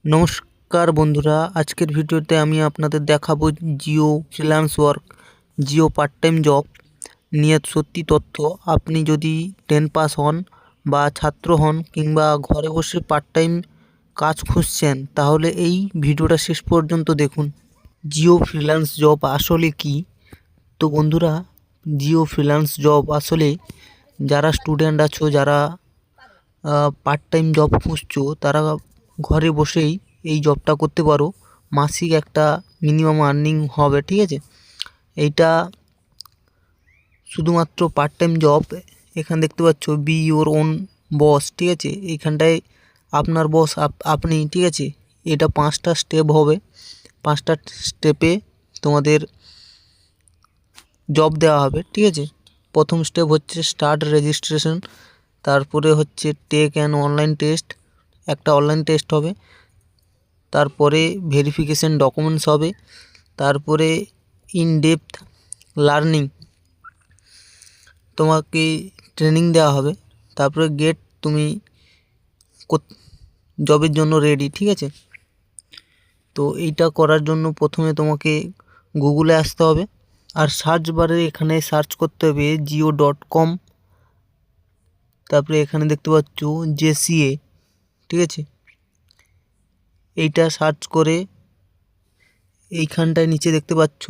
নমস্কার বন্ধুরা, আজকের ভিডিওতে আমি আপনাদের দেখাবো Jio freelance work, Jio part time job নিয়ে সত্যি তথ্য। আপনি যদি 10 পাস হন বা ছাত্র হন কিংবা ঘরে বসে পার্ট টাইম কাজ খুঁজছেন, তাহলে এই ভিডিওটা শেষ পর্যন্ত দেখুন। জিও ফ্রিল্যান্স জব আসলে কি? তো বন্ধুরা, জিও ফ্রিল্যান্স জব আসলে যারা স্টুডেন্ট আছো, যারা পার্ট টাইম জব খুঁজছো, তারা ঘরে বসেই এই জবটা করতে পারো। মাসিক একটা মিনিমাম আর্নিং হবে, ঠিক আছে? এইটা শুধুমাত্র পার্ট টাইম জব। এখানে দেখতে পাচ্ছ বি ইওর ওন বস, ঠিক আছে? এইখানটায় আপনার বস আপনি, ঠিক আছে? এটা 5টা স্টেপ হবে। 5টা স্টেপে তোমাদের জব দেওয়া হবে, ঠিক আছে? প্রথম স্টেপ হচ্ছে স্টার্ট রেজিস্ট্রেশন, তারপরে হচ্ছে টেক অ্যান্ড অনলাইন টেস্ট, একটা অনলাইন টেস্ট হবে, তারপরে ভেরিফিকেশন ডকুমেন্টস হবে, তারপরে ইন ডেপথ লার্নিং, তোমাকে ট্রেনিং দেওয়া হবে, তারপরে গেট, তুমি জবের জন্য রেডি, ঠিক আছে? তো এইটা করার জন্য প্রথমে তোমাকে গুগলে আসতে হবে, আর সার্চ বারে এখানে সার্চ করতে হবে geo.com, তারপরে এখানে দেখতে পাচ্ছ জেসিএ, ঠিক আছে? এইটা সার্চ করে এইখানটায় নিচে দেখতে পাচ্ছ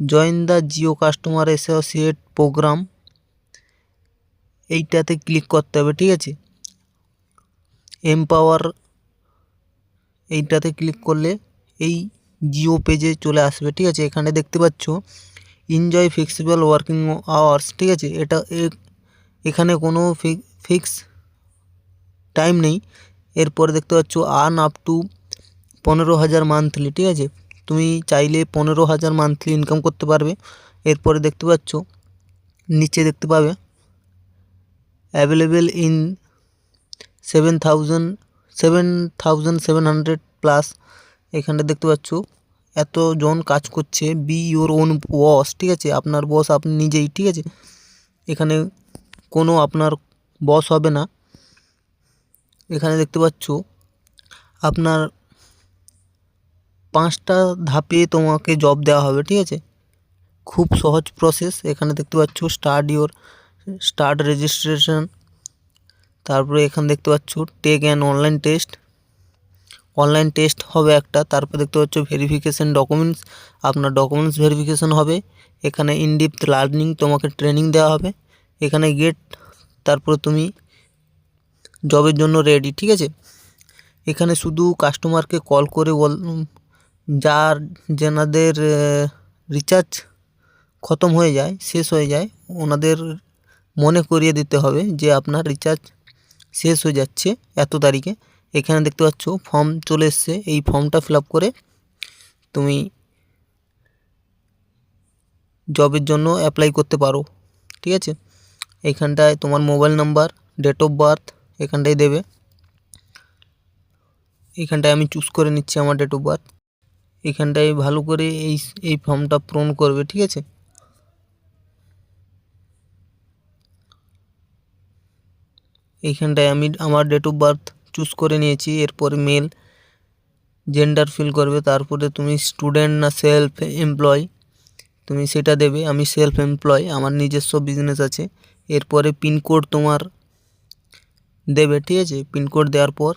join the Jio customer associate program, এইটাতে ক্লিক করতে হবে, ঠিক আছে? এমপাওয়ার, এইটাতে ক্লিক করলে এই জিও পেজে চলে আসবে, ঠিক আছে? এখানে দেখতে পাচ্ছ এনজয় ফ্লেক্সিবল ওয়ার্কিং আওয়ার্স, ঠিক আছে? এখানে কোনো ফিক্স টাইম নেই। এরপরে দেখতে পাচ্ছ আর্ন আপ টু 15,000 মান্থলি, ঠিক আছে? তুমি চাইলে 15,000 মান্থলি ইনকাম করতে পারবে। এরপরে দেখতে পাচ্ছ নিচে দেখতে পাবে অ্যাভেলেবেল ইন 7,700 প্লাস। এখানটা দেখতে পাচ্ছ এতজন কাজ করছে। বি ইওর ওন বস, ঠিক আছে? আপনার বস আপনি নিজেই, ঠিক আছে? এখানে কোনো আপনার বস হবে না। এখানে দেখতে পাচ্ছ আপনার 5টা ধাপে তোমাকে জব দেওয়া হবে, ঠিক আছে? খুব সহজ প্রসেস। এখানে দেখতে পাচ্ছ স্টার্ট রেজিস্ট্রেশন, তারপরে এখানে দেখতে পাচ্ছ টেক অ্যান্ড অনলাইন টেস্ট হবে একটা, তারপর দেখতে পাচ্ছ ভেরিফিকেশন ডকুমেন্টস, আপনার ডকুমেন্টস ভেরিফিকেশন হবে। এখানে ইনডেপথ লার্নিং, তোমাকে ট্রেনিং দেওয়া হবে। এখানে গেট, তারপর তুমি জবের জন্য রেডি, ঠিক আছে? এখানে শুধু কাস্টমারকে কল করে যেনাদের রিচার্জ খতম হয়ে যায়, শেষ হয়ে যায়, ওনাদের মনে করিয়ে দিতে হবে যে আপনার রিচার্জ শেষ হয়ে যাচ্ছে এত তারিখে। এখানে দেখতে পাচ্ছ ফর্ম চলে এসছে, এই ফর্মটা ফিল আপ করে তুমি জবের জন্য অ্যাপ্লাই করতে পারো, ঠিক আছে? এইখানটায় তোমার mobile number, date of birth এখানটায় দেবে। এখানটায় আমি চুজ করে নিচ্ছি আমার ডেট অফ বার্থ। এখানটায় ভালো করে এই ফর্মটা পূরণ করবে, ঠিক আছে? এইখানটায় আমি আমার ডেট অফ বার্থ চুজ করে নিয়েছি। এরপরে মেল জেন্ডার ফিল করবে, তারপরে তুমি স্টুডেন্ট না সেলফ এমপ্লয় তুমি সেটা দেবে। আমি সেলফ এমপ্লয়, আমার নিজস্ব বিজনেস আছে। এরপরে পিনকোড তোমার দেবে, ঠিক আছে? পিনকোড দেওয়ার পর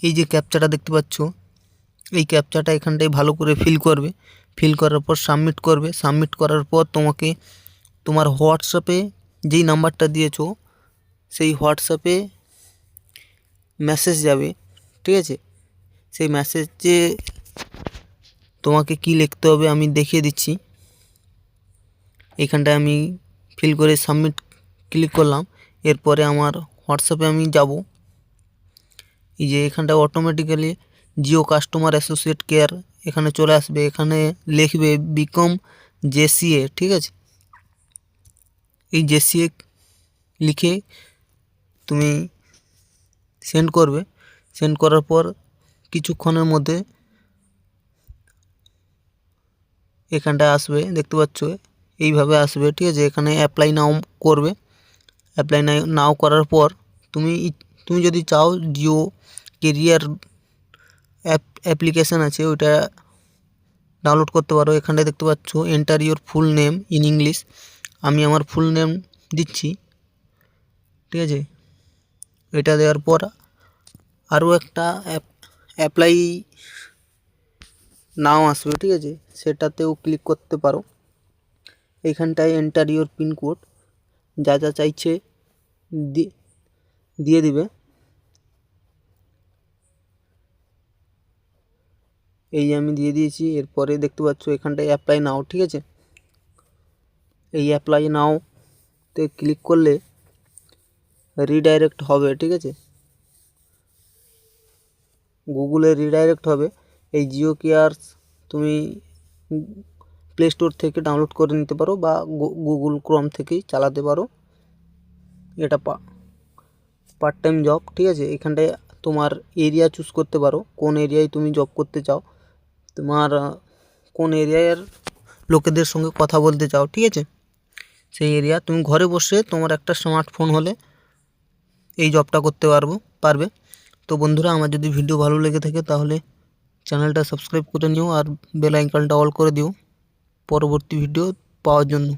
এই যে ক্যাপচাটা দেখতে পাচ্ছ, এই ক্যাপচাটা এখানটায় ভালো করে ফিল করবে। ফিল করার পর সাবমিট করবে। সাবমিট করার পর তোমাকে তোমার হোয়াটসঅ্যাপে যেই নাম্বারটা দিয়েছো সেই হোয়াটসঅ্যাপে মেসেজ যাবে, ঠিক আছে? সেই মেসেজে তোমাকে কি লিখতে হবে আমি দেখিয়ে দিচ্ছি। এইখানটায় আমি ফিল করে সাবমিট ক্লিক করলাম। এরপরে আমার হোয়াটসঅ্যাপে আমি যাব। এই যে এখানটা automatically Jio customer associate care এখানে চলে আসবে। এখানে লিখবে বিকম জেসিএ, ঠিক আছে? এই জেসিএ লিখে তুমি সেন্ড করবে। সেন্ড করার পর কিছুক্ষণের মধ্যে এখানটায় আসবে, দেখতে পাচ্ছ এইভাবে আসবে, ঠিক আছে? এখানে অ্যাপ্লাই নাও করবে। অ্যাপ্লাই নাও করার পর তুমি যদি চাও জিও কেরিয়ার অ্যাপ্লিকেশান আছে, ওইটা ডাউনলোড করতে পারো। এখানে দেখতে পাচ্ছ enter your full name in English. আমি আমার ফুল নেম দিচ্ছি, ঠিক আছে। এটা দেওয়ার পর আরও একটা অ্যাপ্লাই নাও আসবে, ঠিক আছে, সেটাতেও ক্লিক করতে পারো। এইখানটায় এন্টার ইউর পিনকোড, যা যা চাইছে দিয়ে দিবে। এই যে আমি দিয়ে দিয়েছি। এরপরে দেখতে পাচ্ছ এখানটায় অ্যাপ্লাই নাও, ঠিক আছে। এই অ্যাপ্লাই নাওতে ক্লিক করলে রিডাইরেক্ট হবে, ঠিক আছে, গুগলে রিডাইরেক্ট হবে। এই জিও কেয়ারস তুমি প্লে স্টোর থেকে ডাউনলোড করে নিতে পারো বা গুগল ক্রোম থেকেই চালাতে পারো। এটা পার্ট টাইম জব, ঠিক আছে। এখানটায় তোমার এরিয়া চুজ করতে পারো, কোন এরিয়ায় তুমি জব করতে চাও, তোমার কোন এরিয়ার লোকেদের সঙ্গে কথা বলতে চাও, ঠিক আছে, সেই এরিয়া। তুমি ঘরে বসে তোমার একটা স্মার্টফোন হলে এই জবটা করতে পারবে। তো বন্ধুরা, আমার যদি ভিডিও ভালো লেগে থাকে তাহলে চ্যানেলটা সাবস্ক্রাইব করে নিও আর বেল আইকনটা অল করে দিও পরবর্তী ভিডিও পাওয়ার জন্য।